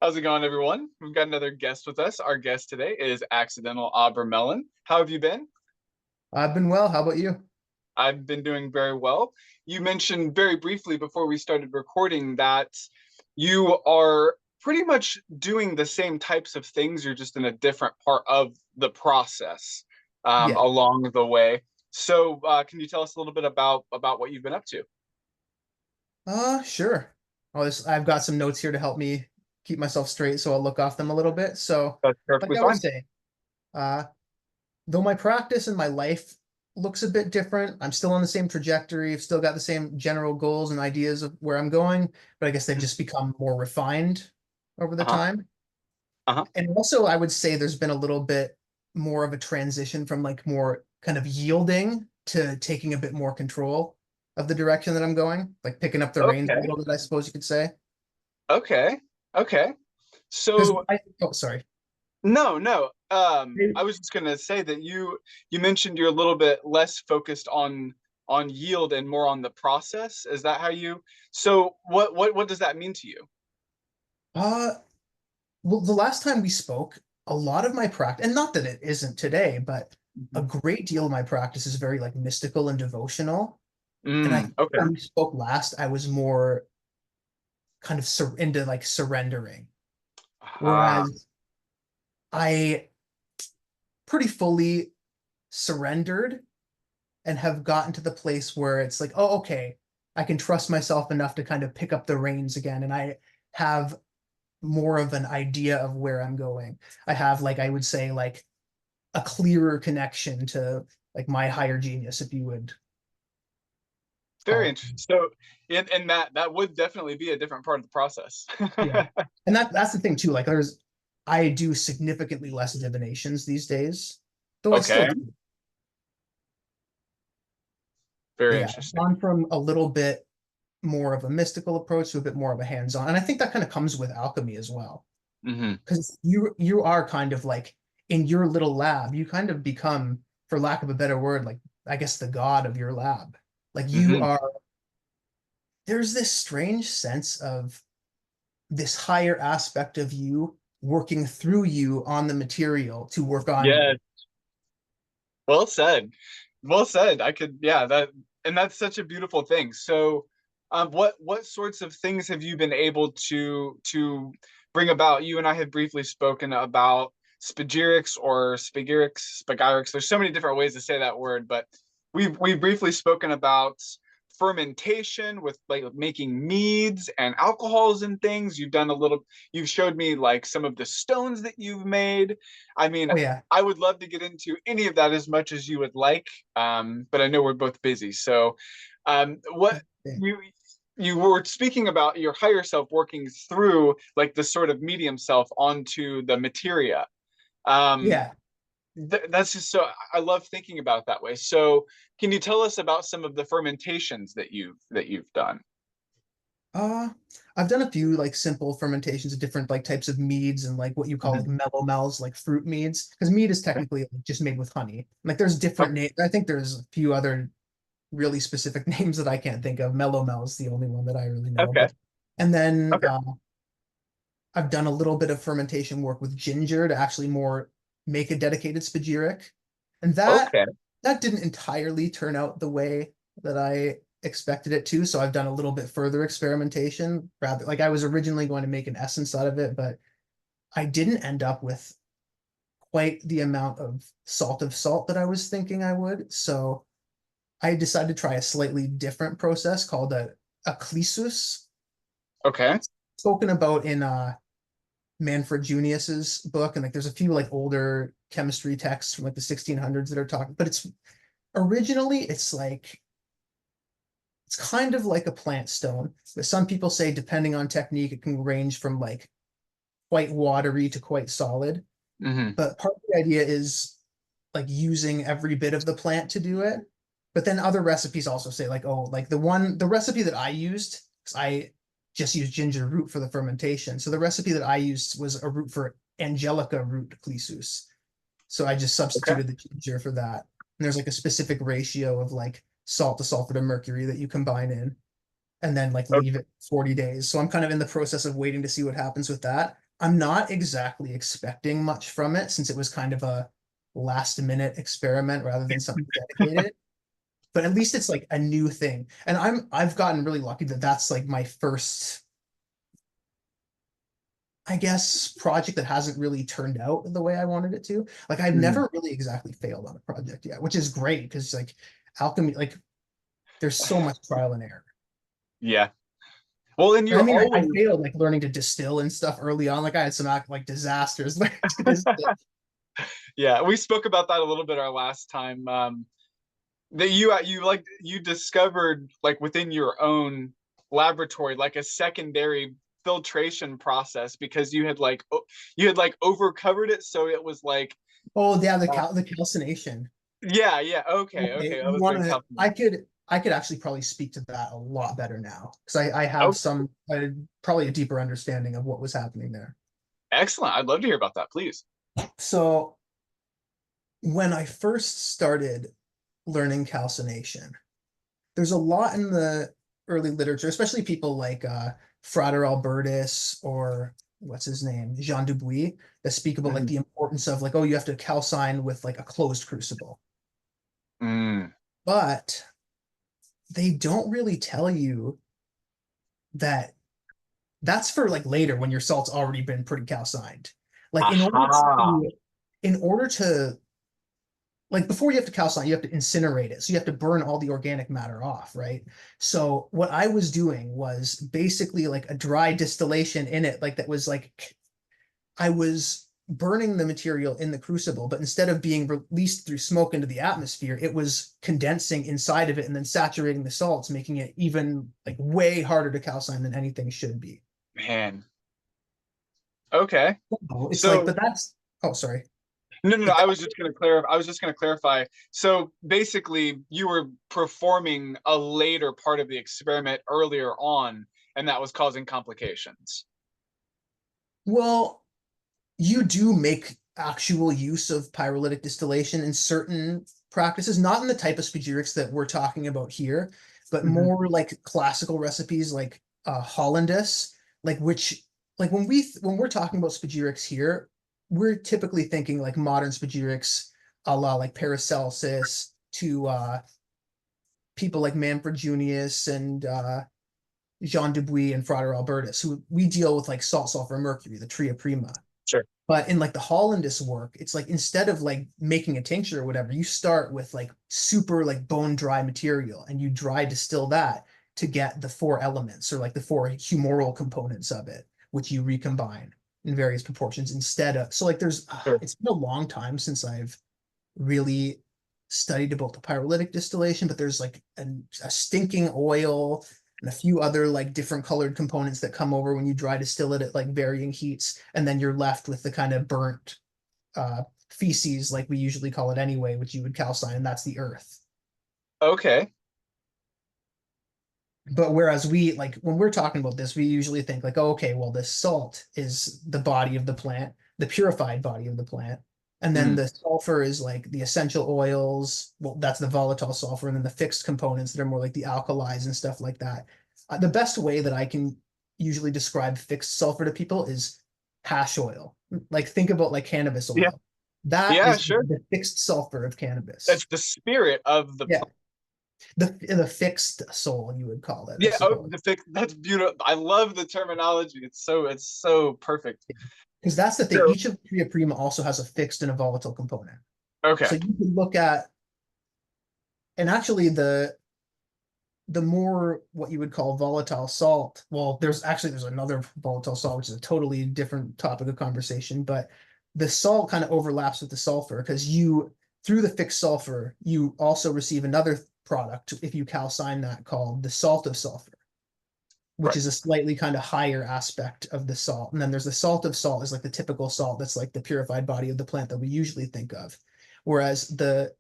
How's it going, everyone? We've got another guest with us. Our guest today is Accidental Aubrey Mellon. How have you been? I've been well. How about you? I've been doing very well. You mentioned very briefly before we started recording that you are pretty much doing the same types of things. You're just in a different part of the process Yeah. along the way. So, can you tell us a little bit about what you've been up to? Sure. I've got some notes here to help me keep myself straight, so I'll look off them a little bit. So, That's like perfectly I was fine. saying, uh, though my practice and my life looks a bit different, I'm still on the same trajectory. I've still got the same general goals and ideas of where I'm going, but I guess they've just become more refined over the Uh-huh. time. Uh-huh. And also, I would say there's been a little bit more of a transition from like more kind of yielding to taking a bit more control of the direction that I'm going, like picking up the reins a Okay. little bit, I suppose you could say. Okay. Okay. Because So oh, sorry. no, no. I was just gonna say that you mentioned you're a little bit less focused on yield and more on the process. Is that how you? So what does that mean to you? Uh, well, the last time we spoke, a lot of my practice, and not that it isn't today, but a Mhm. great deal of my practice is very like mystical and devotional. And I think Okay. when we spoke last, I was more kind of into like surrendering. Ah, Whereas I pretty fully surrendered and have gotten to the place where it's like, oh, okay, I can trust myself enough to kind of pick up the reins again. And I have more of an idea of where I'm going. I have, like, I would say, like a clearer connection to like my higher genius, if you would very call it. interesting. So in that would definitely be a different part of the process. Yeah. And that's the thing too. Like I do significantly less divinations these days, though I still Okay. do. But Very yeah, I've interesting. gone from a little bit more of a mystical approach to a bit more of a hands-on. And I think that kind of comes with alchemy as well. Hmm. Because you are kind of like in your little lab, you kind of become, for lack of a better word, like I guess the god of your lab. Like you Hmm. are, there's this strange sense of this higher aspect of you working through you on the material to work on Yeah. you. Well said. Well said. I could, yeah, that, and that's such a beautiful thing. So, what sorts of things have you been able to bring about? You and I had briefly spoken about spagyrics or spagyrix. There's so many different ways to say that word, but we've briefly spoken about fermentation with like making meads and alcohols and things. You've done a little, you've showed me like some of the stones that you've made. I mean, Oh yeah. I would love to get into any of that as much as you would like, but I know we're both busy. So, what you you were speaking about your higher self working through like the sort of medium self onto the materia. Um, Yeah. that's just so I love thinking about it that way. So, can you tell us about some of the fermentations that you've done? Uh, I've done a few like simple fermentations of different like types of meads and like what you call like Mhm. mellow mells, like fruit meads, because mead is technically like, just made with honey. Like there's different Okay. names. I think there's a few other really specific names that I can't think of. Mellow mel is the only one that I really know. Okay. But and then Okay. I've done a little bit of fermentation work with ginger to actually more make a dedicated spagyric. And Okay. that didn't entirely turn out the way that I expected it to. So I've done a little bit further experimentation. Rather, like I was originally going to make an essence out of it, but I didn't end up with quite the amount of salt that I was thinking I would. So I decided to try a slightly different process called a Qlisus, Okay. spoken about in Manfred Junius's book, and like there's a few like older chemistry texts from like the 1600s that are talking, but it's originally it's kind of like a plant stone. But some people say depending on technique, it can range from like quite watery to quite solid. Hmm. But part of the idea is like using every bit of the plant to do it. But then other recipes also say like, oh, like the recipe that I used, because I just used ginger root for the fermentation. So the recipe that I used was a root for Angelica root Clesus. So I just Okay. substituted the ginger for that. And there's like a specific ratio of like salt to sulfur to mercury that you combine in and then like Okay. leave it 40 days. So I'm kind of in the process of waiting to see what happens with that. I'm not exactly expecting much from it since it was kind of a last minute experiment rather than something dedicated. But at least it's like a new thing. And I've gotten really lucky that that's like my first, I guess, project that hasn't really turned out the way I wanted it to. Like I've Mhm. never really exactly failed on a project yet, which is great because like alchemy, like there's so much trial and error. Yeah. Well, and And I you're mean, I always failed like learning to distill and stuff early on. Like I had some like disasters learning to distill. yeah, we spoke about that a little bit our last time. That you discovered like within your own laboratory like a secondary filtration process because you had like overcovered it, so it was like Oh yeah, uh, the calcination. yeah, Okay, okay, that you was want very to? calculating. I could actually probably speak to that a lot better now because I have Oh, some probably a deeper understanding of what was happening there. excellent, I'd love to hear about that, please. So when I first started learning calcination, there's a lot in the early literature, especially people like Frater Albertus or what's his name, Jean Dubuis, that speak about like Mhm. the importance of like, oh, you have to calcine with like a closed crucible. Mm. But they don't really tell you that that's for like later when your salt's already been pretty calcined. Like Aha. in order to like before you have to calcine, you have to incinerate it. So you have to burn all the organic matter off, right? So what I was doing was basically like a dry distillation in it, like that was like I was burning the material in the crucible, but instead of being released through smoke into the atmosphere, it was condensing inside of it and then saturating the salts, making it even like way harder to calcine than anything should be. Man, okay. It's like, So but that's, oh, sorry. no, But I that, was just gonna clarify. I was just gonna clarify. So basically, you were performing a later part of the experiment earlier on, and that was causing complications. well, you do make actual use of pyrolytic distillation in certain practices, not in the type of spagyrics that we're talking about here, but Mhm. more like classical recipes like Hollandaise, like which like when we're talking about spagyrics here, we're typically thinking like modern spagyrics a la like Paracelsus to people like Manfred Junius and Jean Dubuis and Frater Albertus, who we deal with like salt, sulfur, mercury, the tria prima. Sure. But in like the Hollandaise work, it's like instead of like making a tincture or whatever, you start with like super like bone dry material and you dry distill that to get the four elements or like the four humoral components of it, which you recombine in various proportions instead of. So like there's, Sure. it's been a long time since I've really studied about the pyrolytic distillation, but there's like a stinking oil and a few other like different colored components that come over when you dry distill it at like varying heats, and then you're left with the kind of burnt feces, like we usually call it anyway, which you would calcine, and that's the earth. Okay. But whereas we like when we're talking about this, we usually think like, oh, okay, well, this salt is the body of the plant, the purified body of the plant. And then Mm. the sulfur is like the essential oils. Well, that's the volatile sulfur, and then the fixed components that are more like the alkalis and stuff like that. The best way that I can usually describe fixed sulfur to people is hash oil. Like think about like cannabis Yeah. oil. That Yeah. is Sure. the fixed sulfur of cannabis. That's the spirit of the Yeah, plant. the fixed soul, you would call it, I Yeah. Oh, suppose. the fix. That's beautiful. I love the terminology. It's so perfect. Because that's the thing. So Each of the tria prima also has a fixed and a volatile component. So okay. you can look at, and actually the more what you would call volatile salt. Well, there's another volatile salt, which is a totally different topic of conversation, but the salt kind of overlaps with the sulfur because you through the fixed sulfur, you also receive another product if you calcine that called the salt of sulfur, which Right. is a slightly kind of higher aspect of the salt. And then there's the salt of salt is like the typical salt that's like the purified body of the plant that we usually think of. Whereas the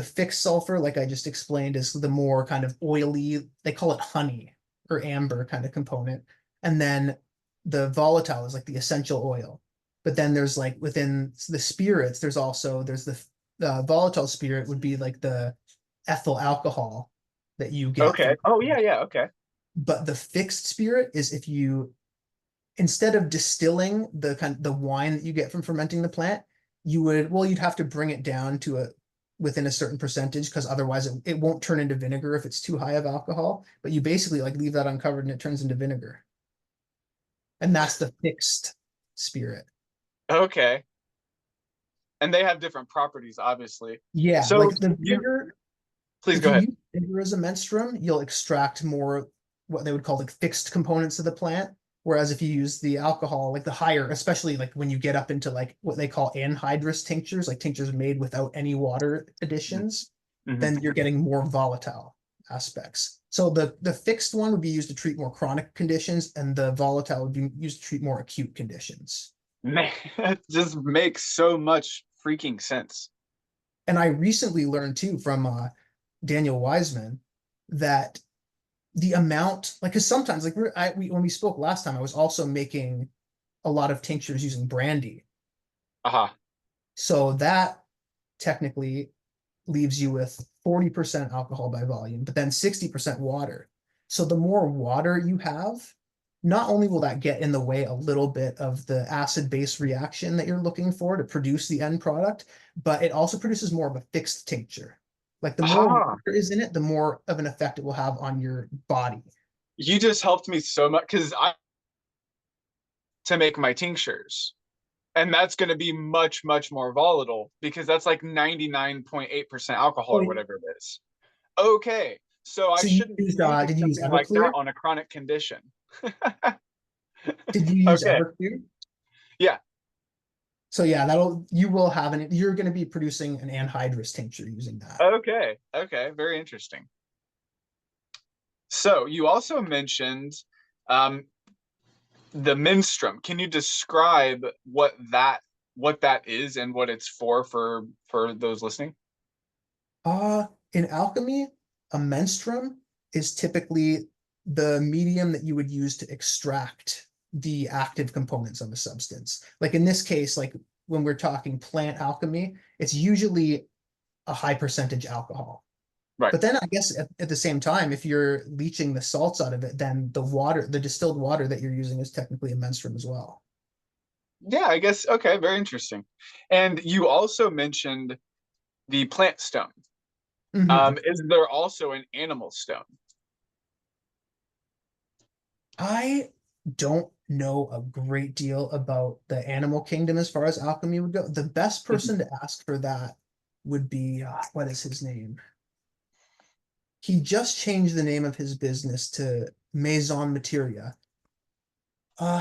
fixed sulfur, like I just explained, is the more kind of oily, they call it honey or amber kind of component. And then the volatile is like the essential oil. But then there's like within the spirits, there's the volatile spirit would be like the ethyl alcohol that you get Okay. through. Oh yeah. Yeah. Okay. But the fixed spirit is if you instead of distilling the wine that you get from fermenting the plant, you'd have to bring it down to within a certain percentage, because otherwise it won't turn into vinegar if it's too high of alcohol. But you basically like leave that uncovered and it turns into vinegar. And that's the fixed spirit. Okay. And they have different properties, obviously. Yeah, So like the you vinegar, please if go you ahead. use vinegar as a menstruum, you'll extract more what they would call like fixed components of the plant. Whereas if you use the alcohol, like the higher, especially like when you get up into like what they call anhydrous tinctures, like tinctures made without any water additions, Mm-hmm. then you're getting more volatile aspects. So the fixed one would be used to treat more chronic conditions, and the volatile would be used to treat more acute conditions. Man, it just makes so much freaking sense. And I recently learned too from Daniel Wiseman that the amount, like, because sometimes, like, when we spoke last time, I was also making a lot of tinctures using brandy. Aha. So that technically leaves you with 40% alcohol by volume, but then 60% water. So the more water you have, not only will that get in the way a little bit of the acid base reaction that you're looking for to produce the end product, but it also produces more of a fixed tincture. Like the more Aha. water is in it, the more of an effect it will have on your body. You just helped me so much because I to make my tinctures. And that's going to be much, much more volatile because that's like 99.8% alcohol or Oh, whatever it is. Okay. So I so you shouldn't be used using did you use something like that Everclear? on a chronic condition. Did you use Okay. Everclear? Yeah. So yeah, you will have you're going to be producing an anhydrous tincture using that. Okay. Okay. Very interesting. So you also mentioned um, the menstruum. Can you describe what that is and what it's for those listening? In alchemy, a menstruum is typically the medium that you would use to extract the active components of a substance. Like in this case, like when we're talking plant alchemy, it's usually a high percentage alcohol. Right. But then I guess at the same time, if you're leaching the salts out of it, then the distilled water that you're using is technically a menstruum as well. Yeah, I guess. Okay, very interesting. And you also mentioned the plant stone. Mhm. Is there also an animal stone? I don't know a great deal about the animal kingdom as far as alchemy would go. The best Mhm. person to ask for that would be what is his name? He just changed the name of his business to Maison Materia.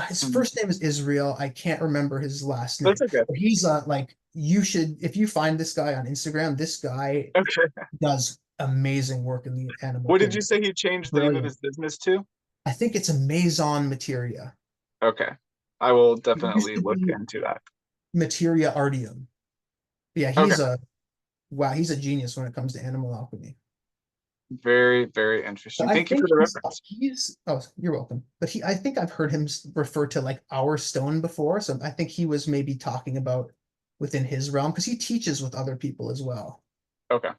His Mhm. first name is Israel. I can't remember his last That's name. okay. But he's like you should, if you find this guy on Instagram, this guy Okay. does amazing work in the animal What did you kingdom. say he changed the name of Brilliant. his business to? I think it's a Maison Materia. Okay. I will It used definitely to look be into that. Materia Artium. Yeah, Okay. he's a genius when it comes to animal alchemy. Very, very But interesting. I Thank you for think the reference. he's oh, you're welcome. But I think I've heard him refer to like our stone before, so I think he was maybe talking about within his realm because he teaches with other people as well. Okay.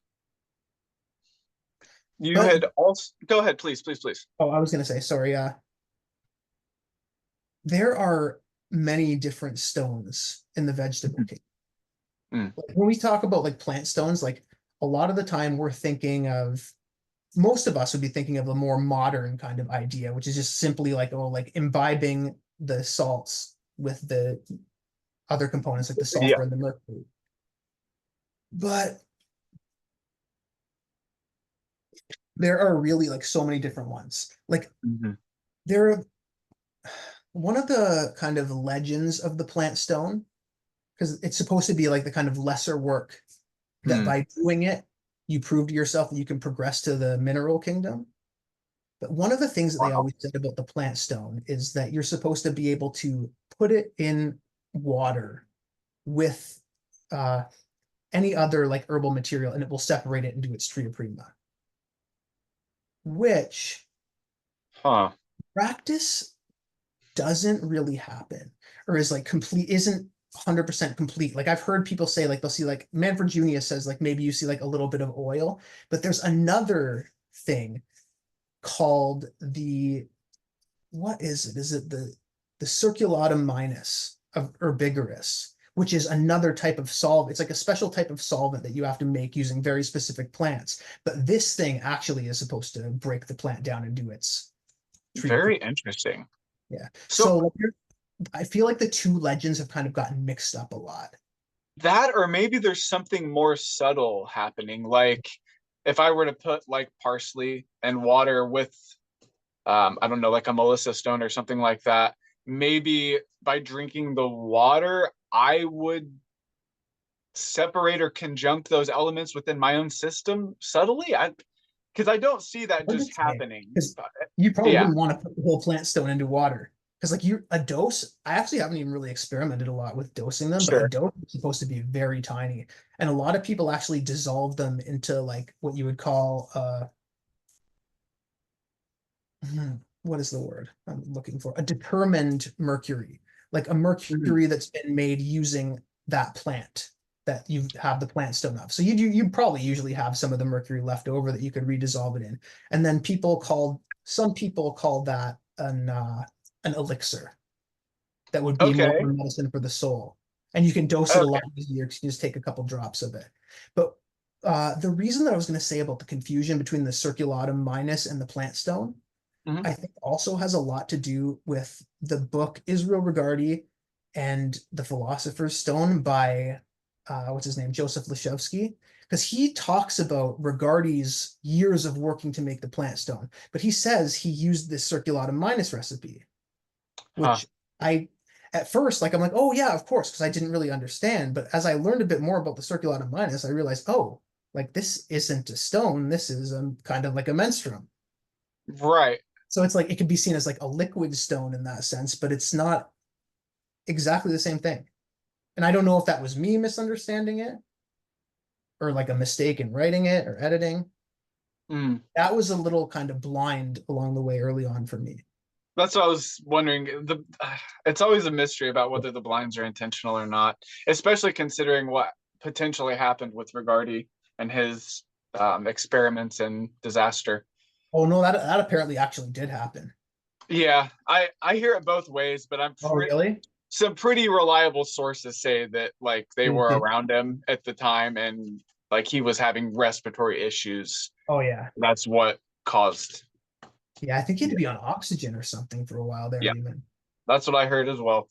You But had also go ahead, please, please, please. oh, I was gonna say, sorry, there are many different stones in the vegetable Mhm. kingdom. Mm. Like, when we talk about like plant stones, like a lot of the time we're thinking of most of us would be thinking of a more modern kind of idea, which is just simply like, oh, like imbibing the salts with the other components like the Yeah. sulfur and the mercury. But there are really like so many different ones. Like Mhm. there are one of the kind of legends of the plant stone, because it's supposed to be like the kind of lesser work that Mm. by doing it, you prove to yourself that you can progress to the mineral kingdom. But one of the things that they Wow. always said about the plant stone is that you're supposed to be able to put it in water with uh, any other like herbal material and it will separate it into its tria prima, which Huh. practice doesn't really happen or is like complete, isn't 100% complete. Like I've heard people say like they'll see like Manfred Junius says like maybe you see like a little bit of oil, but there's another thing called the what is it? Is it the the circulatum minus of herbigerous, which is another type of solvent. It's like a special type of solvent that you have to make using very specific plants. But this thing actually is supposed to break the plant down and do its treatment. Very interesting. Yeah. So So I feel like the two legends have kind of gotten mixed up a lot. that, or maybe there's something more subtle happening. Like if I were to put like parsley and water with, I don't know, like a Melissa stone or something like that, maybe by drinking the water, I would separate or conjunct those elements within my own system subtly. Because I don't see that just happening. Because you probably Yeah, wouldn't want to put the whole plant stone into water. Because like a dose, I actually haven't even really experimented a lot with dosing them, but a sure. dose is supposed to be very tiny. And a lot of people actually dissolve them into like what you would call what is the word I'm looking for? A determined mercury, like a Mhm. mercury that's been made using that plant that you have the plant stone of. So you probably usually have some of the mercury left over that you could redissolve it in. And then some people call that an elixir that would be more of Okay. a medicine for the soul. And you can dose it a lot Okay. easier because you just take a couple drops of it. But the reason that I was going to say about the confusion between the circulatum minus and the plant stone, Mhm. I think also has a lot to do with the book Israel Regardie and the Philosopher's Stone by what's his name, Joseph Liszewski, because he talks about Regardie's years of working to make the plant stone, but he says he used this circulatum minus recipe, Huh. which I at first like I'm like, oh yeah, of course, because I didn't really understand, but as I learned a bit more about the circulatum minus, I realized, oh, like this isn't a stone, this is kind of like a menstruum. Right. So it's like it could be seen as like a liquid stone in that sense, but it's not exactly the same thing. And I don't know if that was me misunderstanding it or like a mistake in writing it or editing. Mm. That was a little kind of blind along the way early on for me. That's what I was wondering. It's always a mystery about whether the blinds are intentional or not, especially considering what potentially happened with Regardie and his experiments and disaster. Oh no, that apparently actually did happen. Yeah, I hear it both ways, but Oh really? some pretty reliable sources say that like they were Mhm. around him at the time and like he was having respiratory issues. Oh yeah. That's what caused. Yeah, I think he had Yeah, to be on oxygen or something for a while there yeah, even. that's what I heard as well.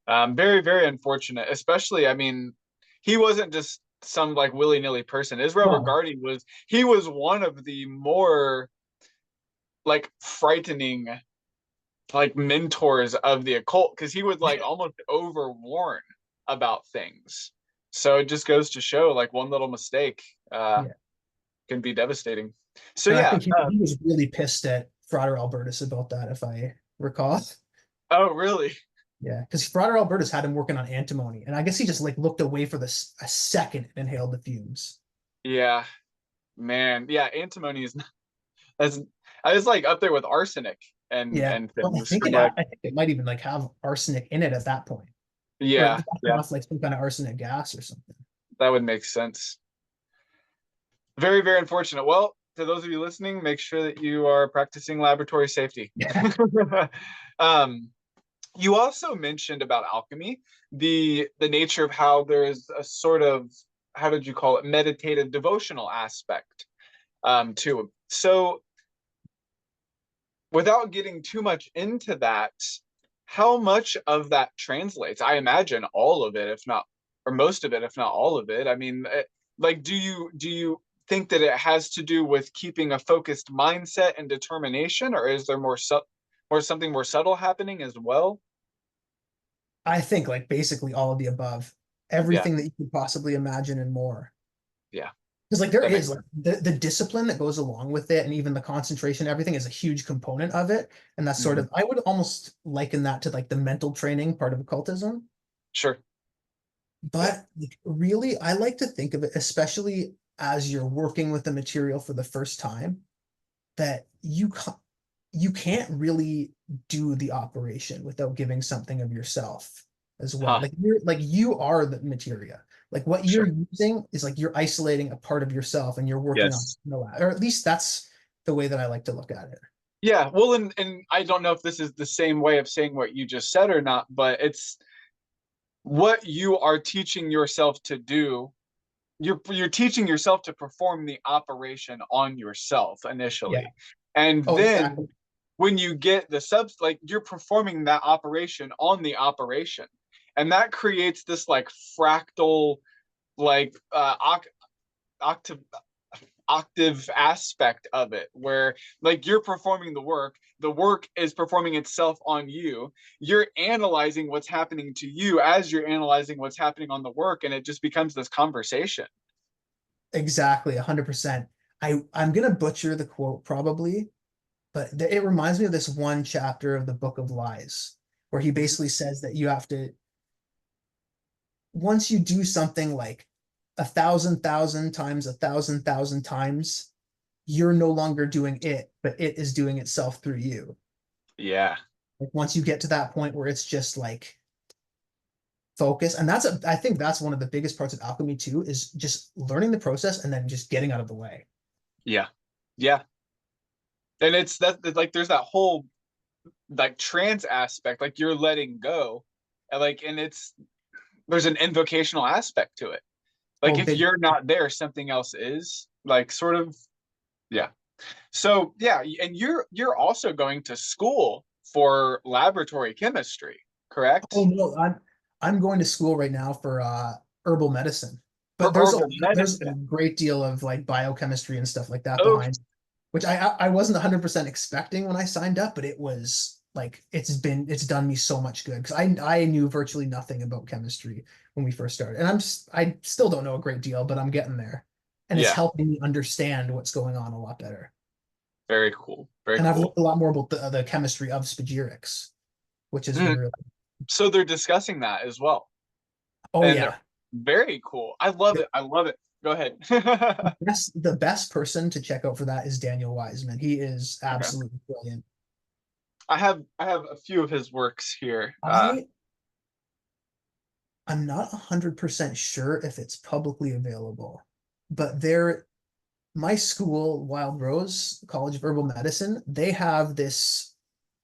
Very, very unfortunate. Especially, I mean, he wasn't just some like willy-nilly person. Israel No. Regardie was he was one of the more like frightening like mentors of the occult because he would like almost overwarn about things. So it just goes to show like one little mistake Yeah. can be devastating. So And I yeah. think he was really pissed at Frater Albertus about that, if I recall. Oh really? Yeah, because Frater Albertus had him working on antimony, and I guess he just like looked away for this a second and inhaled the fumes. Yeah, man. Yeah, antimony is as I was like up there with arsenic Yeah, and well, things for like I think it might even like have arsenic in it at that point, or yeah, it got yeah, off like some kind of arsenic gas or something. that would make sense. Very, very unfortunate. Well, to those of you listening, make sure that you are practicing laboratory safety. Yeah, um, you also mentioned about alchemy, the nature of how there's a sort of how did you call it meditative devotional aspect to it. So without getting too much into that, how much of that translates? I imagine all of it, if not, or most of it, if not all of it. I mean, like, do you think that it has to do with keeping a focused mindset and determination, or is there more something more subtle happening as well? I think like basically all of the above, Yeah, everything that you could possibly imagine and more. yeah, Because like there that is makes like sense. the discipline that goes along with it, and even the concentration, everything is a huge component of it. And that's sort Mhm. of I would almost liken that to like the mental training part of occultism. Sure. Yeah. But like, really, I like to think of it, especially as you're working with the material for the first time, that you can't really do the operation without giving something of yourself as well. Huh. Like you are the materia. Like what you're Sure. using is like you're isolating a part of yourself and you're working on Yes. no, or at least that's the way that I like to look at it. Yeah, well, and I don't know if this is the same way of saying what you just said or not, but it's what you are teaching yourself to do. You're teaching yourself to perform the operation on yourself Yeah. initially, and Oh, then exactly. when you get the subs, like you're performing that operation on the operation, and that creates this like fractal, like octave octave aspect of it where like you're performing the work is performing itself on you, you're analyzing what's happening to you as you're analyzing what's happening on the work, and it just becomes this conversation. Exactly, 100%. I'm gonna butcher the quote probably, but it reminds me of this one chapter of the Book of Lies, where he Mhm. basically says that you have to, once you do something like 1,000,000 times 1,000,000 times, you're no longer doing it, but it is doing itself through you. Yeah, Like once you get to that point where it's just like focus, and I think that's one of the biggest parts of alchemy too, is just learning the process and then just getting out of the way. yeah, yeah. And it's that like there's that whole like trance aspect, like you're letting go, and like and it's there's an invocational aspect to it. Like Oh, if big. you're not there, something else is like sort of yeah. So yeah, and you're also going to school for laboratory chemistry, Oh correct? no, I'm going to school right now for herbal medicine. For But herbal there's a medicine. great deal of like biochemistry and stuff like that Oh, behind, which I wasn't 100% expecting when I signed up, but it was like it's done me so much good because I knew virtually nothing about chemistry when we first started. And I still don't know a great deal, but I'm getting there. And it's yeah, helping me understand what's going on a lot better. very cool, very And I've learned cool. a lot more about the chemistry of spagyrics, which has been Mm, really. so they're discussing that as well, Oh and yeah. very cool. I love it. I love it. Go ahead. The best person to check out for that is Daniel Wiseman. He is Okay, absolutely brilliant. I have a few of his works here. I I'm not 100% sure if it's publicly available, but my school, Wild Rose College of Herbal Medicine, they have this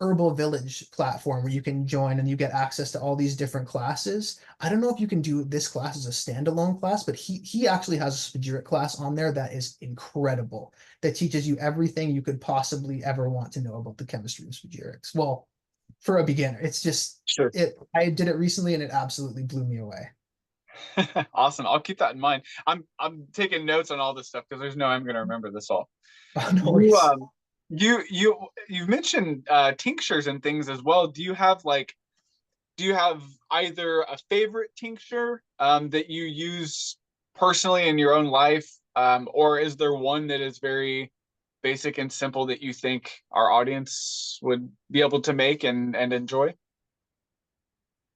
herbal village platform where you can join and you get access to all these different classes. I don't know if you can do this class as a standalone class, but he actually has a spagyric class on there that is incredible. That teaches you everything you could possibly ever want to know about the chemistry of spagyrics. Well, for a beginner, it's just Sure. it. I did it recently and it absolutely blew me away. Awesome. I'll keep that in mind. I'm taking notes on all this stuff because there's no I'm gonna remember this all. No You worries. you've mentioned tinctures and things as well. Do you have either a favorite tincture that you use personally in your own life, or is there one that is very basic and simple that you think our audience would be able to make and enjoy?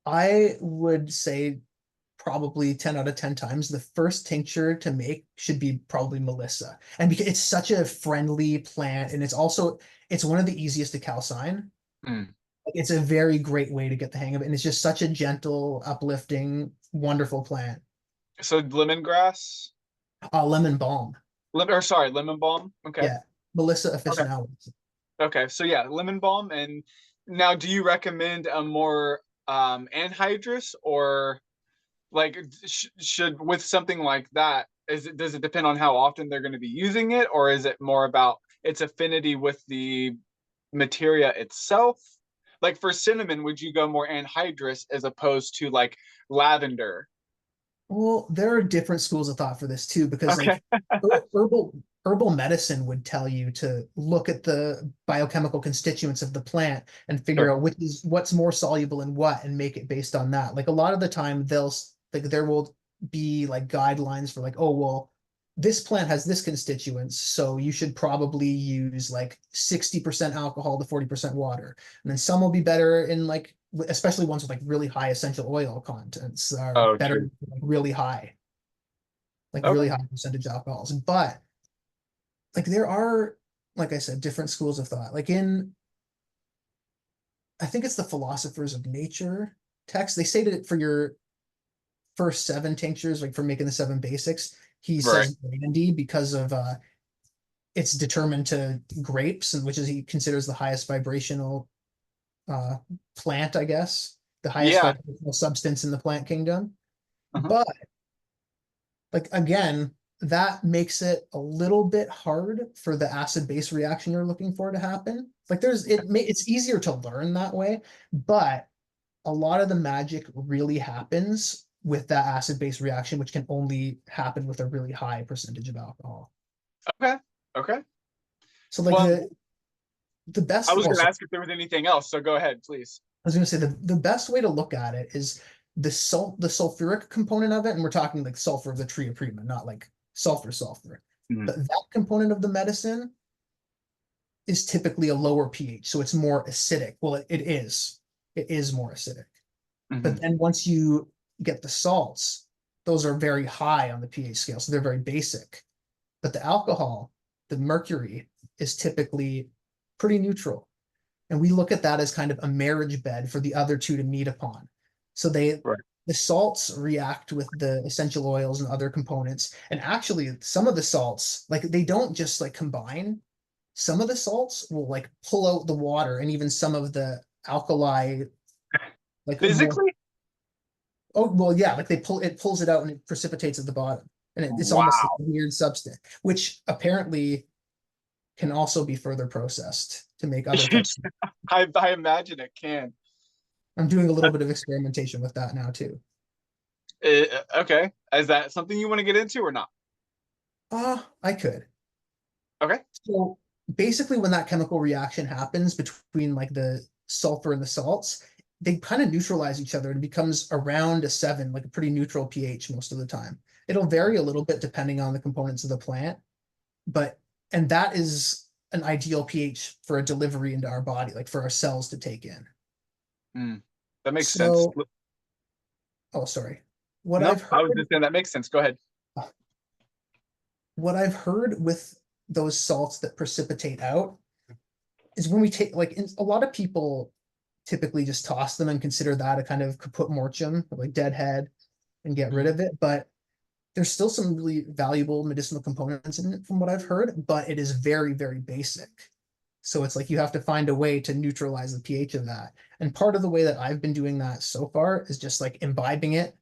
I would say probably 10 out of 10 times the first tincture to make should be probably Melissa. And because it's such a friendly plant and it's one of the easiest to calcine. Mm. It's a very great way to get the hang of it. And it's just such a gentle, uplifting, wonderful plant. So lemongrass, Lemon balm. lemon balm. Okay. Yeah. Melissa Okay. officinalis. Okay. So yeah, lemon balm. And now, do you recommend a more anhydrous, or like should with something like that, does it depend on how often they're going to be using it, or is it more about its affinity with the materia itself? Like for cinnamon, would you go more anhydrous as opposed to like lavender? Well, there are different schools of thought for this too, because Okay. like herbal herbal medicine would tell you to look at the biochemical constituents of the plant and figure Sure. out what's more soluble in what and make it based on that. Like a lot of the time like there will be like guidelines for like, oh well, this plant has this constituents, so you should probably use like 60% alcohol to 40% water. And then some will be better in like especially ones with like really high essential oil contents are Oh, better true. like Okay. really high percentage alcohols. But like there are, like I said, different schools of thought. Like I think it's the Philosophers of Nature text. They say that for your first seven tinctures, like for making the seven basics, he Right. says brandy because of it's determined to grapes, and which is he considers the highest vibrational plant, I guess, the highest Yeah. vibrational substance in the plant kingdom. Uh-huh. But like again, that makes it a little bit hard for the acid base reaction you're looking for to happen. Like it's easier to learn that way, but a lot of the magic really happens with that acid base reaction, which can only happen with a really high percentage of alcohol. Okay. Okay. So like Well, the I best was going to also, ask if there was anything else, so go ahead, please. I was going to say the best way to look at it is the sulfuric component of it, and we're talking like sulfur of the tree of Prima, not like sulfur. Mhm. But that component of the medicine is typically a lower pH, so it's more acidic. Well, it is. It is more acidic. But Mhm. then once you get the salts, those are very high on the pH scale, so they're very basic. But the alcohol, the mercury, is typically pretty neutral. And we look at that as kind of a marriage bed for the other two to meet upon. So Right. the salts react with the essential oils and other components. And actually, some of the salts, like they don't just like combine. Some of the salts will like pull out the water and even some of the alkali, like more. Physically? Oh, well, yeah, like it pulls it out and it precipitates at the bottom. And it's almost like Wow. a weird substance, which apparently can also be further processed to make other types. I imagine it can. I'm doing a little bit of experimentation with that now too. Okay. Is that something you want to get into or not? I could. Okay. So basically, when that chemical reaction happens between like the sulfur and the salts, they kind of neutralize each other and it becomes around a 7, like a pretty neutral pH most of the time. It'll vary a little bit depending on the components of the plant, but and that is an ideal pH for a delivery into our body, like for our cells to take in. Mm, that makes sense. So, oh, sorry. What No, I've I was heard just saying that makes sense. Go ahead. what I've heard with those salts that precipitate out is when we take like a lot of people typically just toss them and consider that a kind of caput mortuum, like dead head, and get rid Mhm. of it. But there's still some really valuable medicinal components in it from what I've heard, but it is very, very basic. So it's like you have to find a way to neutralize the pH of that. And part of the way that I've been doing that so far is just like imbibing it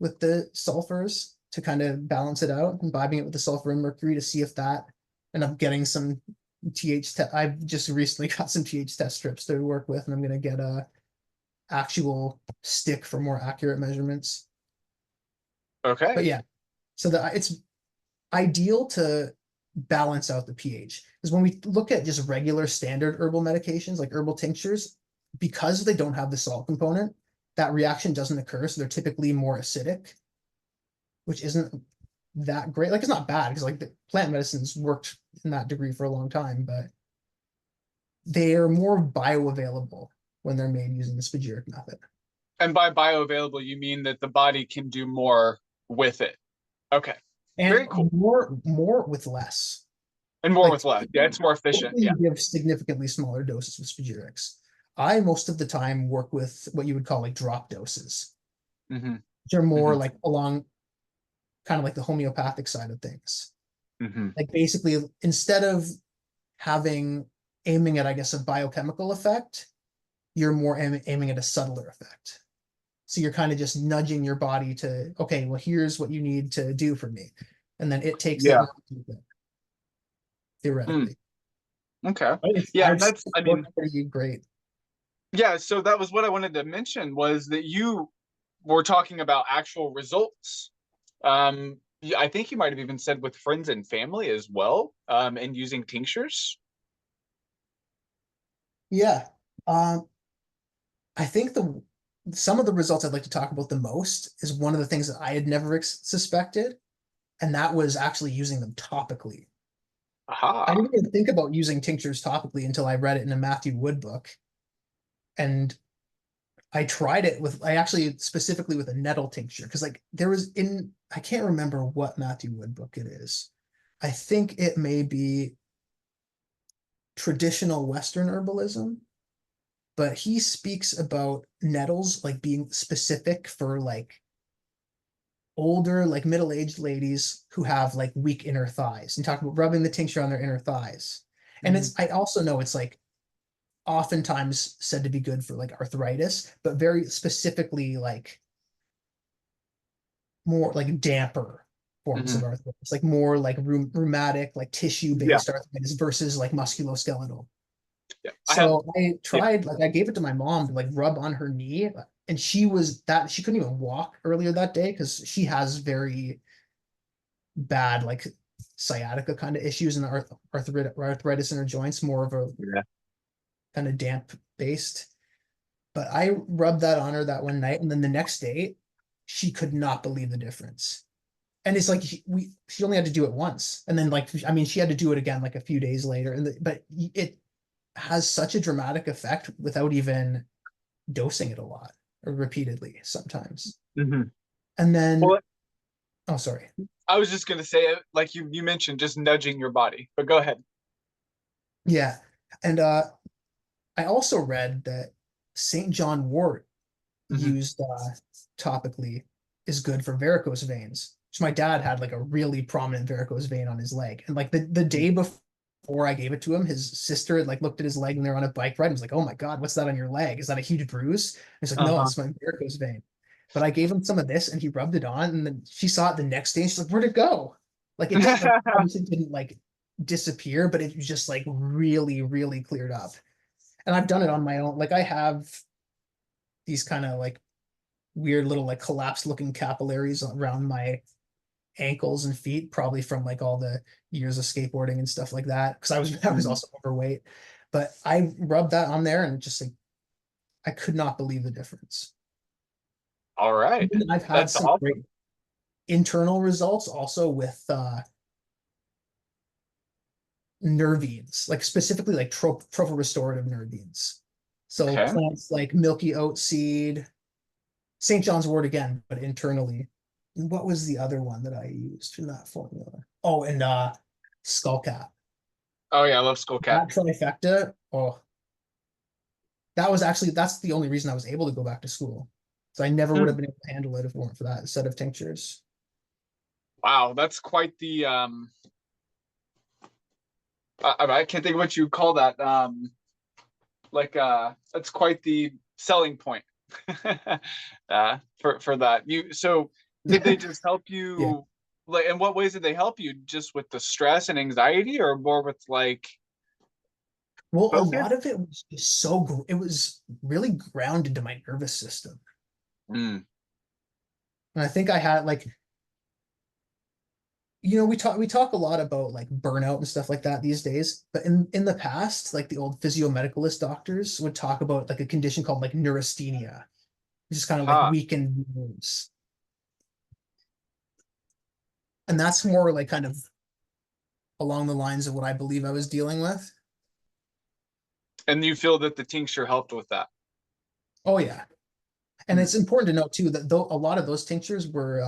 with the sulfurs to kind of balance it out, imbibing it with the sulfur and mercury to see if that, and I'm getting some I've just recently got some TH test strips to work with, and I'm gonna get a actual stick for more accurate measurements. But Okay. yeah, so it's ideal to balance out the pH because when we look at just regular standard herbal medications like herbal tinctures, because they don't have the salt component, that reaction doesn't occur. So they're typically more acidic, which isn't that great. Like it's not bad because like the plant medicines worked in that degree for a long time, but they are more bioavailable when they're made using the spagyric method. And by bioavailable, you mean that the body can do more with it. Okay. And Very cool. more with less. And more Like with less. Yeah, it's more efficient. typically Yeah. you give significantly smaller doses with spagyrics. I most of the time work with what you would call like drop doses, Mm-hmm. which are more Mm-hmm. like along kind of like the homeopathic side of things. Mm-hmm. Like basically, instead of having aiming at, I guess, a biochemical effect, you're more aiming at a subtler effect. So you're kind of just nudging your body to, okay, well, here's what you need to do for me. And then it takes it Yeah. and runs with it, Mm, theoretically. okay. But Yeah, I've and seen that's, it I work mean, pretty great. yeah, so that was what I wanted to mention was that you were talking about actual results. I think you might have even said with friends and family as well, and using tinctures. Yeah. Um, I think the some of the results I'd like to talk about the most is one of the things that I had never suspected, and that was actually using them topically. I Aha. didn't even think about using tinctures topically until I read it in a Matthew Wood book. And I tried it with, I actually specifically with a nettle tincture because like there was in, I can't remember what Matthew Wood book it is. I think it may be traditional Western herbalism, but he speaks about nettles like being specific for like older, like middle-aged ladies who have like weak inner thighs, and talk about rubbing the tincture on their inner thighs. And Mhm. it's, I also know it's like oftentimes said to be good for like arthritis, but very specifically like more like damper forms of Mhm. arthritis, like more like rheumatic, like Yeah. tissue-based arthritis versus like musculoskeletal. Yeah. I have. So I Yeah. tried, like I gave it to my mom to like rub on her knee, and she couldn't even walk earlier that day because she has very bad like sciatica kind of issues and arthritis in her joints, more of a Yeah. kind of damp based. But I rubbed that on her that one night, and then the next day, she could not believe the difference. And it's like she only had to do it once, and then like I mean she had to do it again like a few days later, but it has such a dramatic effect without even dosing it a lot or repeatedly sometimes. Mhm. And then Well, oh sorry. I was just gonna say, like you mentioned, just nudging your body. But go ahead. Yeah. And I also read that St. John Wort Mhm. used topically is good for varicose veins. So my dad had like a really prominent varicose vein on his leg. And like the day before I gave it to him, his sister had like looked at his leg and they're on a bike ride and was like, "Oh my God, what's that on your leg? Is that a huge bruise?" And he's like, "No, Uh-huh. it's my varicose vein." But I gave him some of this and he rubbed it on, and then she saw it the next day and she's like, "Where'd it go?" Like it didn't, like obviously didn't like disappear, but it was just like really, really cleared up. And I've done it on my own. Like I have these kind of like weird little like collapsed looking capillaries around my ankles and feet, probably from like all the years of skateboarding and stuff like that. Because I was Mhm. also overweight. But I rubbed that on there and just like I could not believe the difference. All right. And I've had That's some great awesome. internal results also with nervines, like specifically like restorative nervines. So Okay. plants like milky oat seed, St. John's wort again, but internally. And what was the other one that I used for that formula? Oh, and skullcap. Oh yeah, I love Skullcat. That trifecta. Oh, that's the only reason I was able to go back to school. So I never would have Hmm. been able to handle it if it weren't for that set of tinctures. Wow, that's quite the I can't think of what you call that. Like that's quite the selling point for that. You so did they just help Yeah. you, like in what ways did they help you? Just with the stress and anxiety, or more with like Well, a focus? lot of it was just it was really grounded to my nervous system. Mm. And I think I had like, we talk a lot about like burnout and stuff like that these days, but in the past, like the old physiomedicalist doctors would talk about like a condition called like neurasthenia, which is kind of like Huh. weakened nerves. And that's more like kind of along the lines of what I believe I was dealing with. And you feel that the tincture helped with that? Oh yeah. And Hmm. it's important to note too that though a lot of those tinctures were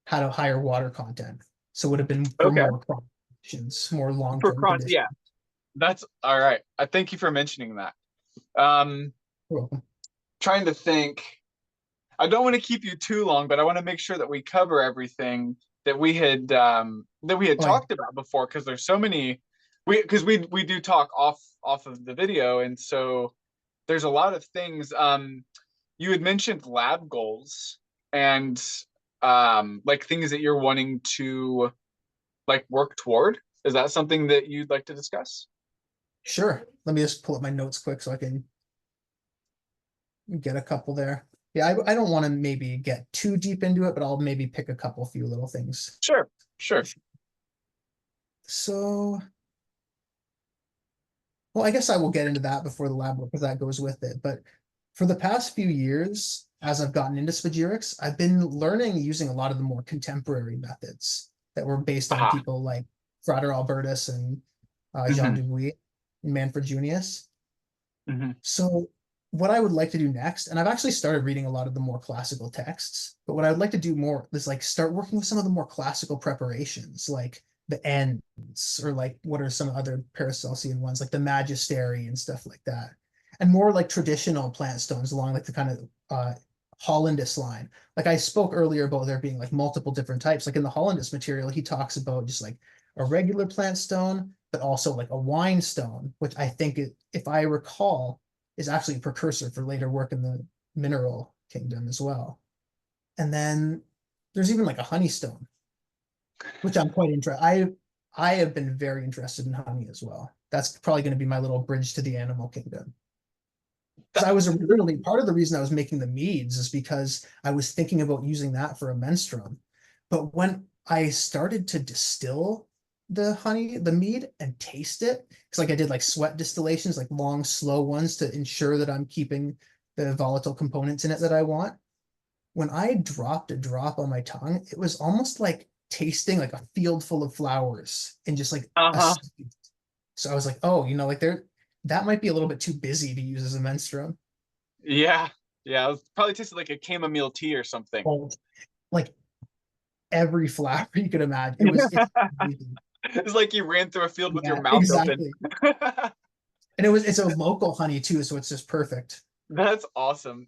had a higher water content. So would have been for Okay. more chronic conditions, more For long-term chronic, conditions. yeah, that's all right. I thank you for mentioning that. Um, You're welcome. trying to think. I don't want to keep you too long, but I want to make sure that we cover everything that we had Oh yeah. talked about before, because there's so many. We do talk off of the video, and so there's a lot of things. You had mentioned lab goals and like things that you're wanting to like work toward. Is that something that you'd like to discuss? Sure. Let me just pull up my notes quick so I can get a couple there. Yeah, I don't want to maybe get too deep into it, but I'll maybe pick a couple few little things. Sure, sure. So, well, I guess I will get into that before the lab work because that goes with it. But for the past few years, as I've gotten into spagyrics, I've been learning using a lot of the more contemporary methods that were based on Aha. people like Frater Albertus and Jean Hmm. Dubuis and Manfred Junius. Hmm. So what I would like to do next, and I've actually started reading a lot of the more classical texts, but what I would like to do more is like start working with some of the more classical preparations, like the ends, or like what are some other Paracelsian ones, like the Magistery and stuff like that. And more like traditional plant stones along like the kind of Hollandus line. Like I spoke earlier about there being like multiple different types. Like in the Hollandus material, he talks about just like a regular plant stone, but also like a wine stone, which I think, if I recall, is actually a precursor for later work in the mineral kingdom as well. And then there's even like a honey stone, which I'm quite interested. I have been very interested in honey as well. That's probably going to be my little bridge to the animal kingdom. Because I was originally, part of the reason I was making the meads is because I was thinking about using that for a menstruum. But when I started to distill the honey, the mead, and taste it, because like I did like sweat distillations, like long, slow ones to ensure that I'm keeping the volatile components in it that I want. When I dropped a drop on my tongue, it was almost like tasting like a field full of flowers and just like a Uh-huh. second. So I was like, oh, like that might be a little bit too busy to use as a menstruum. Yeah. Yeah. It was probably tasted like a chamomile tea or something. Oh, like every flower you could imagine. It's amazing. It's like you ran through a field with your Yeah, mouth open. exactly. And it's a local honey too, so it's just perfect. That's awesome.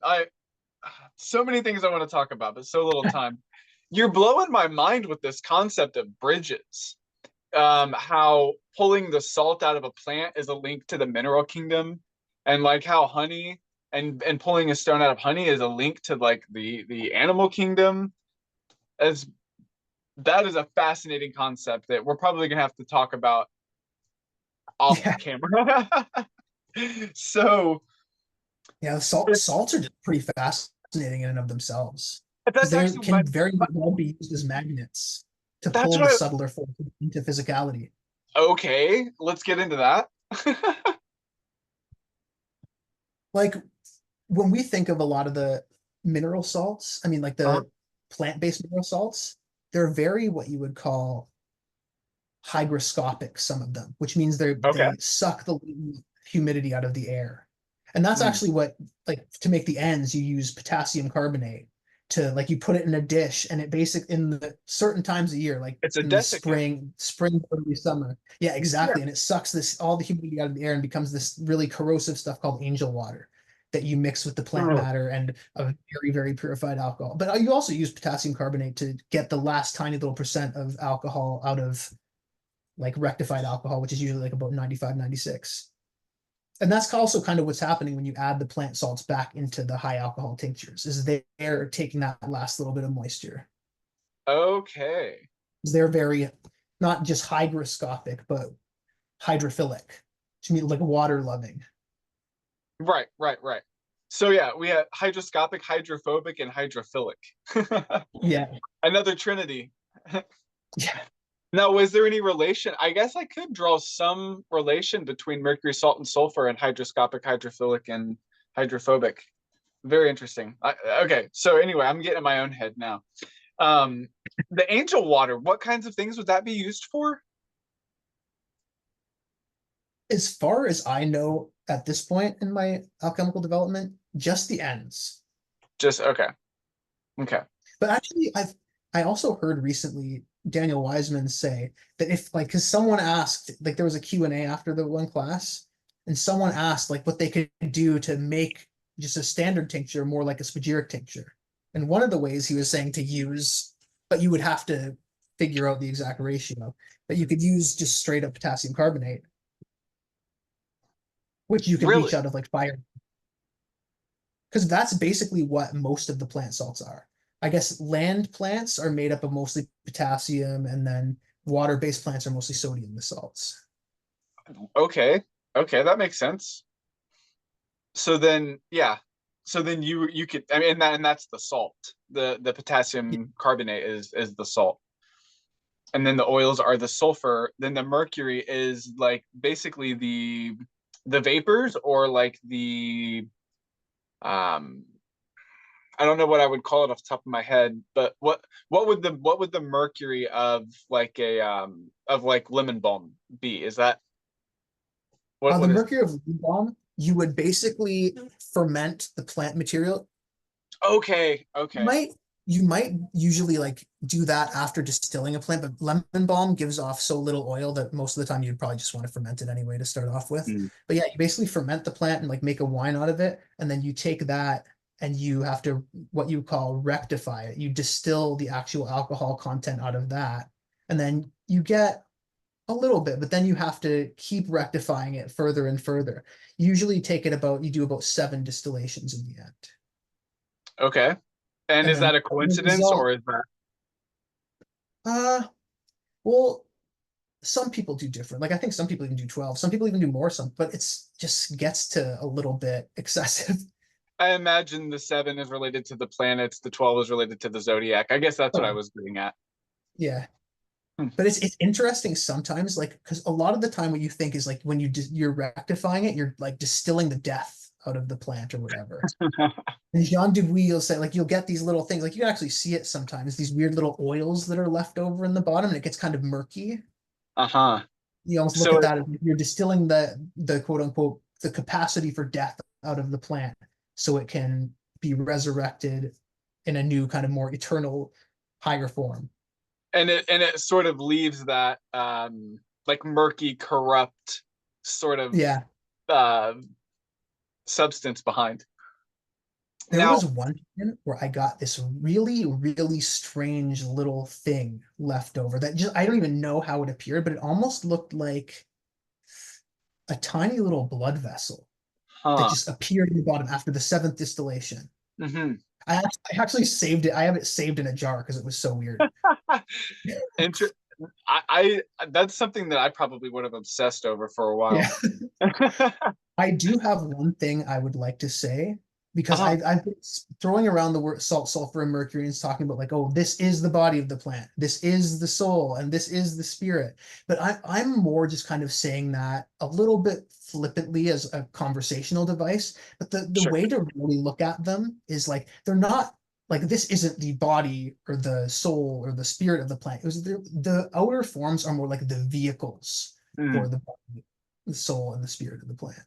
So many things I want to talk about, but so little time. You're blowing my mind with this concept of bridges. How pulling the salt out of a plant is a link to the mineral kingdom, and like how honey and pulling a stone out of honey is a link to like the animal kingdom. As that is a fascinating concept that we're probably gonna have to talk about off Yeah. camera. So Yeah, salts are just pretty fascinating in and of themselves. Because that's they actually can very well be used as magnets to that's pull the what subtler forces into physicality. okay, let's get into that. Like when we think of a lot of the mineral salts, I mean like Uh-huh. the plant-based mineral salts, they're very what you would call hygroscopic, some of them, which means Okay. they suck the humidity out of the air. And that's Mm. actually what, like, to make the ends, you use potassium carbonate to, like, you put it in a dish, and it in the certain times of year, like It's a in the desiccant. spring, early summer. Yeah, Yeah. exactly. And it sucks all the humidity out of the air and becomes this really corrosive stuff called angel water that you mix with the plant Oh. matter and a very, very purified alcohol. But you also use potassium carbonate to get the last tiny little percent of alcohol out of like rectified alcohol, which is usually like about 95, 96. And that's also kind of what's happening when you add the plant salts back into the high alcohol tinctures, is they're taking that last little bit of moisture. Okay. They're very, not just hygroscopic, but hydrophilic, which means like water loving. Right, right, right. So yeah, we have hydroscopic, hydrophobic, and hydrophilic. Yeah. Another trinity. Yeah. Now, was there any relation? I guess I could draw some relation between mercury, salt, and sulfur and hydroscopic, hydrophilic, and hydrophobic. Very interesting. Okay, so anyway, I'm getting in my own head now. Um, the angel water, what kinds of things would that be used for? As far as I know at this point in my alchemical development, just the ends. Just okay. Okay. But actually, I also heard recently Daniel Wiseman say that if like, because someone asked, like there was a Q&A after the one class, and someone asked like what they could do to make just a standard tincture more like a spagyric tincture. And one of the ways he was saying to use, but you would have to figure out the exact ratio, but you could use just straight up potassium carbonate, which you could leach Really? out of like fire, because that's basically what most of the plant salts are. I guess land plants are made up of mostly potassium, and then water-based plants are mostly sodium, the salts. Okay. Okay, that makes sense. So then, yeah. So then you could, I mean, and that's the salt. The potassium carbonate is the salt. And then the oils are the sulfur. Then the mercury is like basically the vapors, or like the um I don't know what I would call it off the top of my head, but what would the mercury of like a of like lemon balm be? Is that The what is mercury of balm, you would basically ferment the plant material. okay, You okay. might you might usually like do that after distilling a plant, but lemon balm gives off so little oil that most of the time you'd probably just want to ferment it anyway to start off with. Mm. But yeah, you basically ferment the plant and like make a wine out of it, and then you take that and you have to what you call rectify it. You distill the actual alcohol content out of that, and then you get a little bit, but then you have to keep rectifying it further and further. Usually you do about 7 distillations in the end. Okay. And And is then that a the coincidence result, or is that uh, well, some people do different. Like I think some people even do 12. Some people even do more, but it's just gets to a little bit excessive. I imagine the 7 is related to the planets, the 12 is related to the zodiac. I guess that's what I Oh, was getting at. yeah. Hmm. But it's interesting sometimes, like because a lot of the time what you think is like when you're rectifying it, you're like distilling the death out of the plant or whatever. And Jean Dubuis will say like you'll get these little things, like you can actually see it sometimes, these weird little oils that are left over in the bottom, and it gets kind of murky. Uh-huh. You almost look So at that as you're distilling the quote unquote the capacity for death out of the plant so it can be resurrected in a new kind of more eternal higher form. and it sort of leaves that like murky, corrupt sort of Yeah. uh substance behind. There was Now, one time where I got this really, really strange little thing left over that just I don't even know how it appeared, but it almost looked like a tiny little blood vessel that huh. just appeared in the bottom after the 7th distillation. Hmm. I actually saved it. I have it saved in a jar because it was so weird. Inter- that's something that I probably would have obsessed over for a Yeah. while. I do have one thing I would like to say because Uh-huh. I've been throwing around the word salt, sulfur, and mercury and talking about like, oh, this is the body of the plant, this is the soul, and this is the spirit. But I'm more just kind of saying that a little bit flippantly as a conversational device. But the Sure. way to really look at them is like they're not like this isn't the body or the soul or the spirit of the plant. It was the outer forms are more like the vehicles for Mm, the body, the soul, and the spirit of the plant,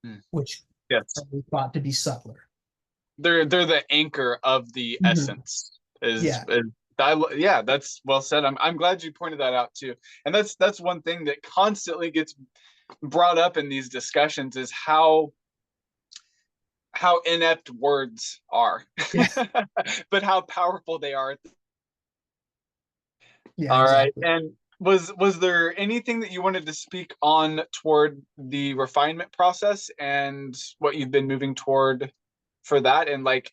mm. which are Yes. thought to be subtler. They're the anchor of the Mhm. essence. Is, Yeah. is yeah, that's well said. I'm glad you pointed that out too. And that's one thing that constantly gets brought up in these discussions is how inept words are, Yeah. but how powerful they are. Yeah, All right. exactly. And was there anything that you wanted to speak on toward the refinement process and what you've been moving toward for that, and like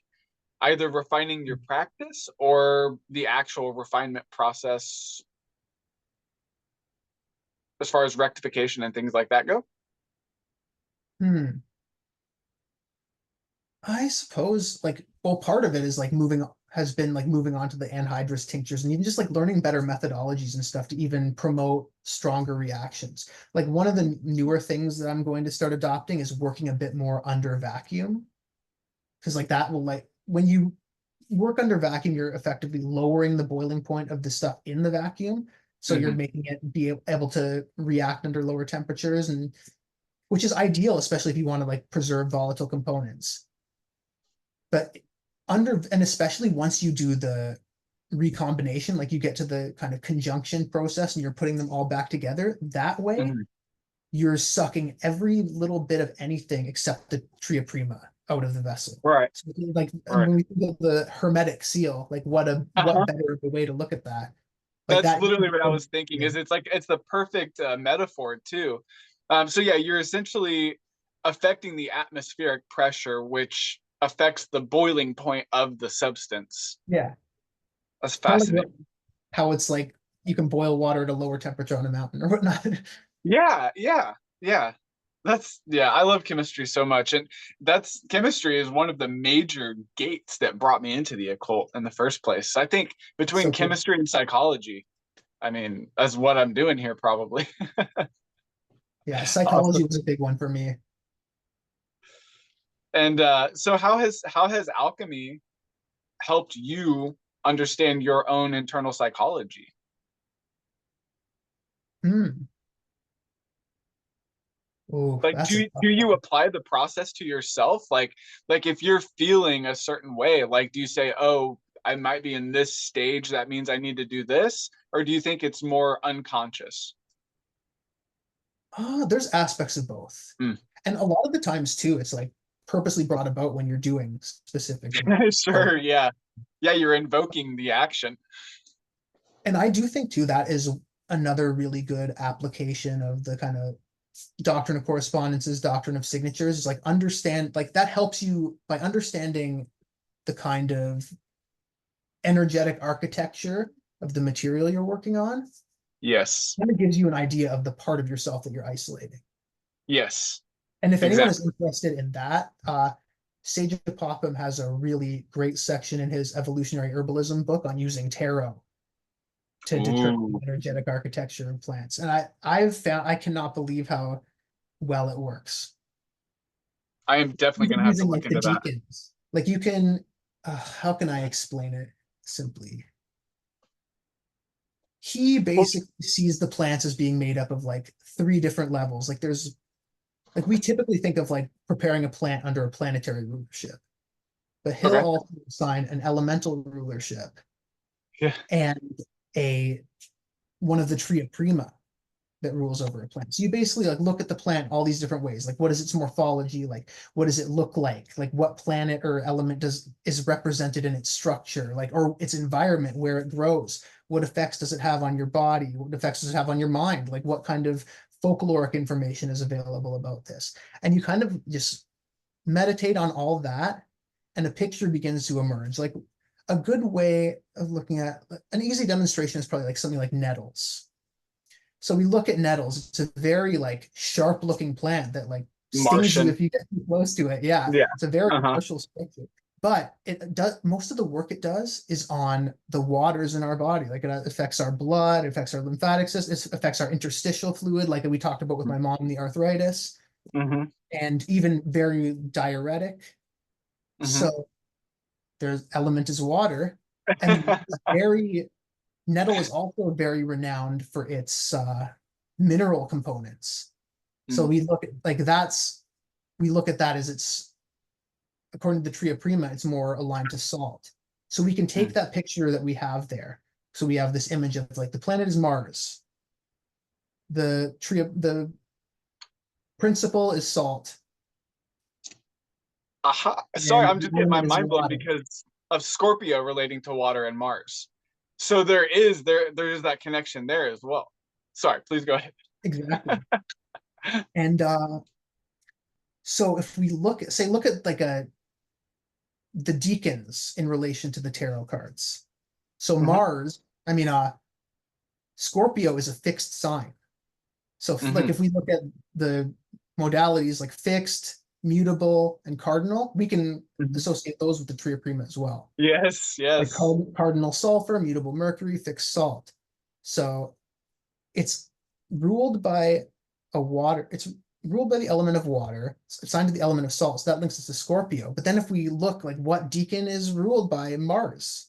either refining your practice or the actual refinement process as far as rectification and things like that go? Hmm. I suppose like well part of it is like has been like moving on to the anhydrous tinctures and even just like learning better methodologies and stuff to even promote stronger reactions. Like one of the newer things that I'm going to start adopting is working a bit more under vacuum because like that will like when you work under vacuum, you're effectively lowering the boiling point of the stuff in the vacuum. So you're Mm-hmm. making it be able to react under lower temperatures and which is ideal, especially if you want to like preserve volatile components. But under and especially once you do the recombination, like you get to the kind of conjunction process and you're putting them all back together, that way Mm-hmm. you're sucking every little bit of anything except the tria prima out of the vessel. Right. So like and Right. when we think of the hermetic seal, like what Uh-huh. better of a way to look at that? Like That's that. literally what I was thinking. Yeah. Is it's like it's the perfect metaphor too. So yeah, you're essentially affecting the atmospheric pressure, which affects the boiling point of the substance. Yeah. That's Kind of like fascinating. how it's like you can boil water at a lower temperature on a mountain or whatnot. Yeah, yeah, yeah. That's yeah, I love chemistry so much. And that's chemistry is one of the major gates that brought me into the occult in the first place. I think between So cool. chemistry and psychology, I mean, that's what I'm doing here probably. Yeah, Awesome. psychology was a big one for me. And so how has alchemy helped you understand your own internal psychology? Hmm. Oh, Like that's a do tough you one. apply the process to yourself? Like if you're feeling a certain way, like do you say, "Oh, I might be in this stage, that means I need to do this," or do you think it's more unconscious? There's aspects of both. Mm, And a lot of the times too, it's like purposely brought about when you're doing specific. Sure, yeah. Yeah, you're invoking the action. And I do think too that is another really good application of the kind of doctrine of correspondences, doctrine of signatures, is like understand, like that helps you by understanding the kind of energetic architecture of the material you're working on. Yes. Kind of gives you an idea of the part of yourself that you're isolating. Yes. And if anyone is Exactly. interested in that, Sage of Popham has a really great section in his evolutionary herbalism book on using tarot to determine Ooh. energetic architecture of plants. And I've found, I cannot believe how well it works. I am definitely Even gonna have to using look like the into that. deacons, like you can, how can I explain it simply? He Well, basically sees the plants as being made up of like three different levels. Like there's, like we typically think of like preparing a plant under a planetary rulership, but he'll okay. also assign an elemental rulership Yeah. and a one of the tria prima that rules over a plant. So you basically like look at the plant all these different ways. Like what is its morphology? Like what does it look like? Like what planet or element is represented in its structure? Like or its environment where it grows. What effects does it have on your body? What effects does it have on your mind? Like what kind of folkloric information is available about this? And you kind of just meditate on all that, and a picture begins to emerge. Like a good way of looking at an easy demonstration is probably like something like nettles. So we look at nettles. It's a very like sharp looking plant that like stings you Martian. if you get too close to it. Yeah, Yeah. it's a very Uh-huh. martial structure. But it does most of the work it does is on the waters in our body. Like it affects our blood, it affects our lymphatic system, it affects our interstitial fluid, like we talked about with my mom, the arthritis, Mm-hmm. and even very diuretic. Mm-hmm. So there's element is water, and very nettle is also very renowned for its mineral components. So Mm, we look at like we look at that as it's according to the Tria Prima, it's more aligned to salt. So we can take mm. that picture that we have there. So we have this image of like the planet is Mars. The principle is salt. Aha. Sorry, And I'm the just getting my element is mind blown water. because of Scorpio relating to water and Mars. So there's that connection there as well. Sorry, please go ahead. Exactly. And so if we look at say look at like a the deacons in relation to the tarot cards. So Mm-hmm. Mars, I mean Scorpio is a fixed sign. So like Mm-hmm. if we look at the modalities like fixed, mutable, and cardinal, we can Mm-hmm. associate those with the Tria Prima as well. Yes, Like yes. cardinal sulfur, mutable mercury, fixed salt. So it's ruled by a water, it's ruled by the element of water, it's assigned to the element of salt. So that links us to Scorpio. But then if we look like what deacon is ruled by Mars,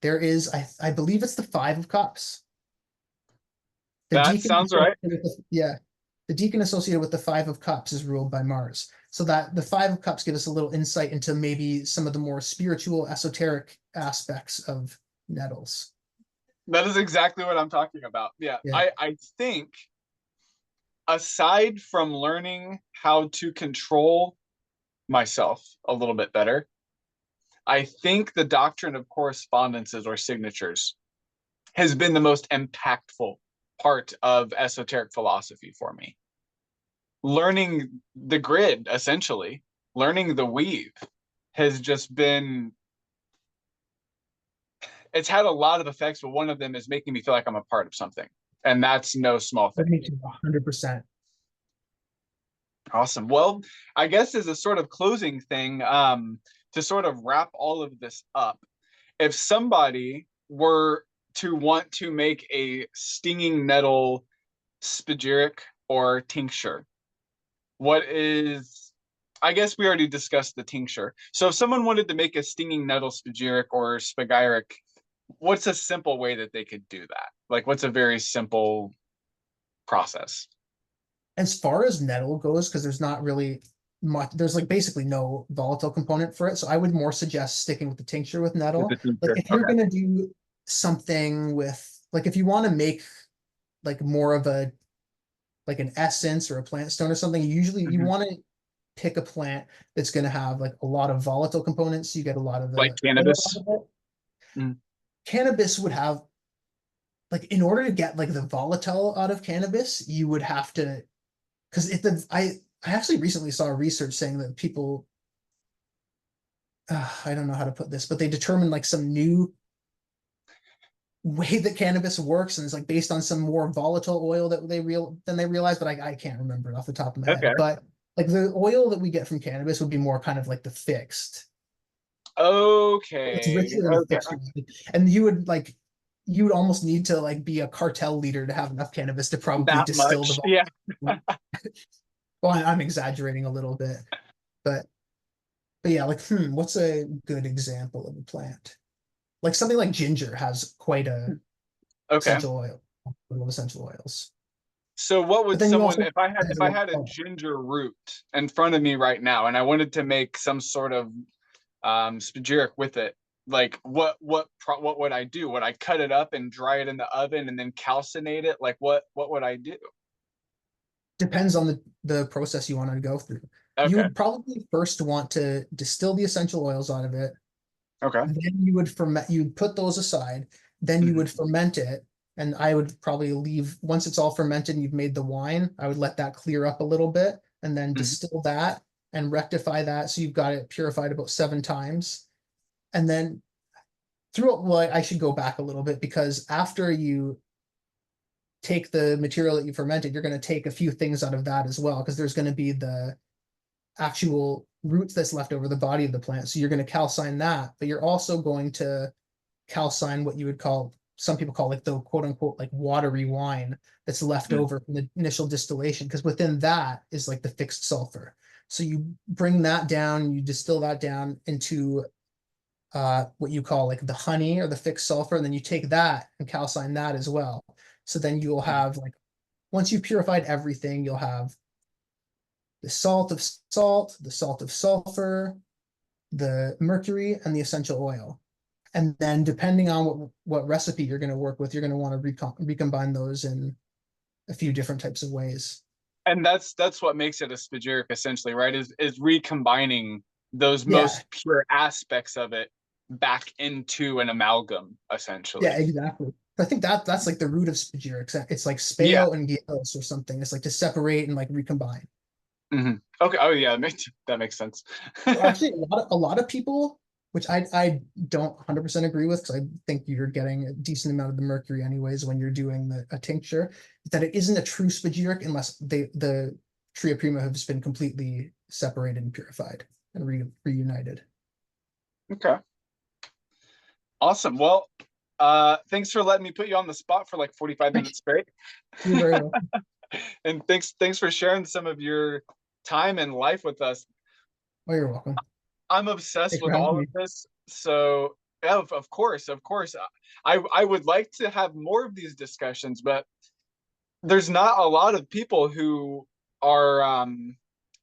there is, I believe it's the Five of Cups. The That deacon sounds associated right. with yeah, the deacon associated with the Five of Cups is ruled by Mars. So that the Five of Cups give us a little insight into maybe some of the more spiritual, esoteric aspects of nettles. That is exactly what I'm talking about. Yeah. Yeah. I think aside from learning how to control myself a little bit better, I think the doctrine of correspondences or signatures has been the most impactful part of esoteric philosophy for me. Learning the grid, essentially, learning the weave has just been, it's had a lot of effects, but one of them is making me feel like I'm a part of something. And that's no small thing. Me too, 100%. Awesome. Well, I guess as a sort of closing thing, to sort of wrap all of this up, if somebody were to want to make a stinging nettle spagyric or tincture, what is, I guess we already discussed the tincture. So if someone wanted to make a stinging nettle spagyric or spagyric, what's a simple way that they could do that? Like, what's a very simple process? As far as nettle goes, because there's not really much, there's like basically no volatile component for it. So I would more suggest sticking with the tincture with With the nettle. Like tincture. if you're Okay. gonna do something with, like if you want to make like more of a like an essence or a plant stone or something, usually you Mm-hmm. want to pick a plant that's going to have like a lot of volatile components. You get a lot of Like the oil out cannabis. of it. Mm. Cannabis would have like in order to get like the volatile out of cannabis, you would have to because I actually recently saw research saying that people I don't know how to put this, but they determined like some new way that cannabis works, and it's like based on some more volatile oil that they realized, but I can't remember it off the top of my Okay. head. But like the oil that we get from cannabis would be more kind of like the fixed. It's Okay. richer in the Okay. fixed one. And you would almost need to like be a cartel leader to have enough cannabis to probably That distill the much. Yeah. volume. Well, I'm exaggerating a little bit, but yeah, like what's a good example of a plant? Like something like ginger has quite a Okay. essential oil, little essential oils. So what But would then you someone, also if I had a ginger root in front of me right now and I wanted to make some sort of spagyric with it, like what would I do? Would I cut it up and dry it in the oven and then calcinate it? Like what would I do? depends on the process you want to go through. You Okay. would probably first want to distill the essential oils out of it. Okay. Then you would ferment, you'd put those aside. Then you Mhm. would ferment it. And I would probably leave, once it's all fermented and you've made the wine, I would let that clear up a little bit and then Mhm. distill that and rectify that. So you've got it purified about 7 times. And then well, I should go back a little bit because after you take the material that you fermented, you're going to take a few things out of that as well, because there's going to be the actual roots that's left over the body of the plant. So you're going to calcine that, but you're also going to calcine what you would call, some people call like the quote unquote like watery wine that's left Mhm. over from the initial distillation, because within that is like the fixed sulfur. So you bring that down, you distill that down into what you call like the honey or the fixed sulfur, and then you take that and calcine that as well. So then you'll have like, once you've purified everything, you'll have the salt of salt, the salt of sulfur, the mercury, and the essential oil. And then depending on what recipe you're going to work with, you're going to want to recombine those in a few different types of ways. And that's what makes it a spagyric essentially, right? Is recombining those Yeah, most pure aspects of it back into an amalgam, yeah, essentially. exactly. I think that's like the root of spagyrics. It's like Yeah. speo and geos or something. It's like to separate and like recombine. Hmm. Okay. Oh yeah, that makes sense. So actually, a lot of people, which I don't 100% agree with, because I think you're getting a decent amount of the mercury anyways when you're doing a tincture, that it isn't a true spagyric unless the Tria Prima has been completely separated and purified and reunited. Okay. Awesome. Well, thanks for letting me put you on the spot for like 45 minutes straight. You're very welcome. And thanks for sharing some of your time and life with us. Oh, you're welcome. I'm obsessed Thanks for with having all me. of this. So yeah, of course, of course. I would like to have more of these discussions, but there's not a lot of people who are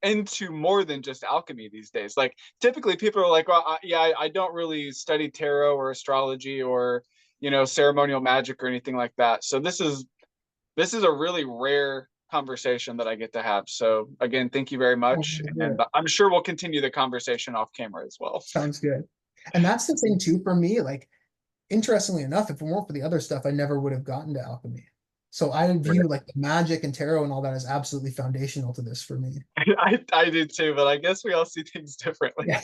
into more than just alchemy these days. Like typically people are like, well, I don't really study tarot or astrology or ceremonial magic or anything like that. So this is a really rare conversation that I get to have. So again, thank you very Oh, much, and I'm sure we'll continue the conversation off camera as well. sounds good. And that's the thing too for me. Like, interestingly enough, if it weren't for the other stuff, I never would have gotten to alchemy. So I view like the magic and tarot and all that as absolutely foundational to this for me. I do too, but I guess we all see things differently. Yeah,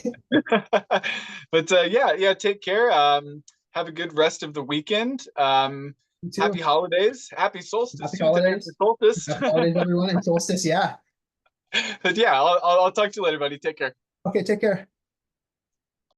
But yeah, take care. Have a good rest of the weekend. you Happy too. holidays. Happy solstice Happy too. Today's the holidays. solstice. Happy holidays, everyone, and solstice. Yeah. But yeah, I'll talk to you later, buddy. Take care. Okay, take care.